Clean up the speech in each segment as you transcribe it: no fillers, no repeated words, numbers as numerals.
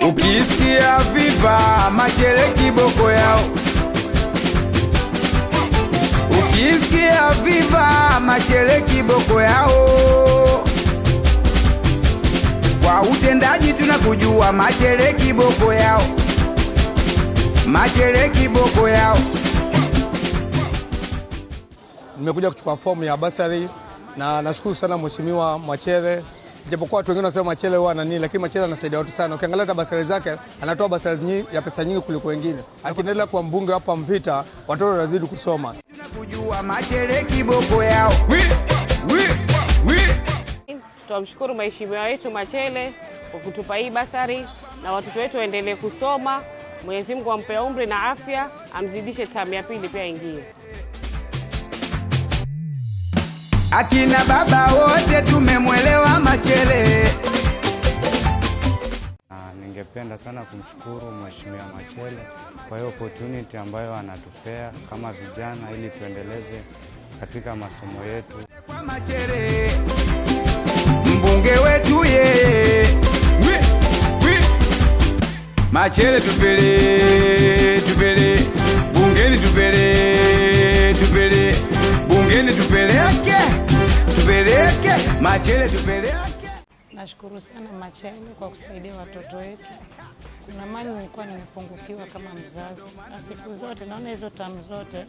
Ukisikia viva Machele kiboko yao, ukisikia viva Machele kiboko yao. Kwa utendaji tunakujua Machele kiboko yao, Machele kiboko yao. Nimekuja kuchukua fomu ya basari na nashukuru sana Mheshimiwa Machele. Japokuwa watu wengine wanasema Machele huwa nani, lakini Machele anasaidia watu sana. Ukiangalia hata basari zake anatoa basari ya pesa nyingi kuliko wengine. Akiendelea kuwa mbunge hapa Mvita, watoto wanazidi kusoma. Tunakujua Machele kiboko yao. Tunamshukuru Mheshimiwa wetu Machele kwa kutupa hii basari na watoto wetu waendelee kusoma. Mwenyezi Mungu ampe umri na afya, amzidishe tamu ya pili pia ingie. Akina baba wote tumemwelewa Machele. Ningependa sana kumshukuru Mheshimiwa Machele kwa hiyo opportunity ambayo anatupea kama vijana ili tuendeleze katika masomo yetu. Kwa Machele mbunge wetu yeye. Machele tupele bungeni, tupele bungeni, tupeleke Machele tupeleke. Nashukuru sana Machele kwa kusaidia watoto wetu. Kuna mali nilikuwa nimepungukiwa kama mzazi, na siku zote naona hizo tamu zote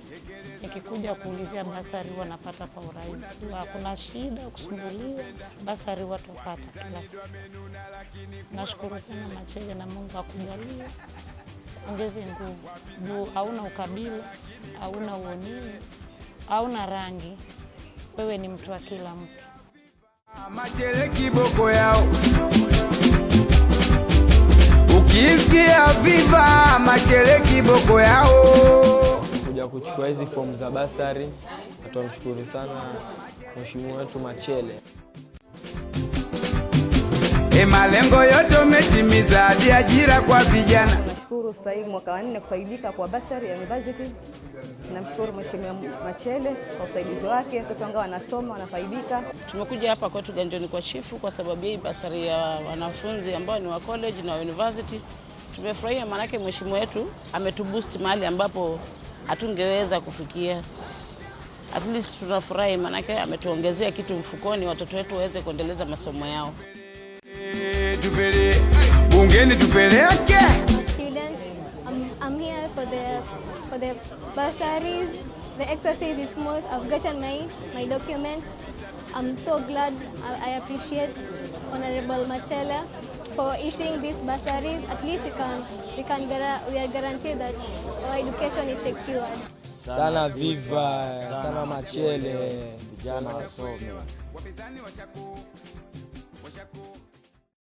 nikikuja kuulizia basari wanapata kwa urahisi. Hakuna shida kusumbuliwa, basari watu wapata kila siku. Nashukuru sana Machele na Mungu akujalie, ongeze nguvu. Juu hauna ukabila, hauna uonini, hauna rangi. Wewe ni mtu wa kila mtu. Machele kiboko yao. Ukisikia viva Machele kiboko yao. Kuja kuchukua hizi fomu za basari, tunamshukuru sana Mheshimiwa wetu Machele. Malengo yote umetimiza hadi ajira kwa vijana. Nashukuru sasa hivi mwaka wa 4 kufaidika kwa basari ya university. Namshukuru Mheshimiwa Machele kwa usaidizi wake, watoto wangu wanasoma wanafaidika. Tumekuja hapa kwetu Ganjoni kwa chifu kwa sababu hii basari ya wanafunzi ambao ni wa college na university. Tumefurahia maana Mheshimiwa wetu ametuboost mahali ambapo hatungeweza kufikia. At least tunafurahi maana ametuongezea kitu mfukoni, watoto wetu waweze kuendeleza masomo yao. Bungeni tupeleke. Students, I'm here for the bursaries. The exercise is smooth. I've gotten my documents. I'm so glad. I appreciate Honorable Machele for issuing these bursaries. At least we are guaranteed that our education is secured. Sana viva, sana Machele, vijana wasome.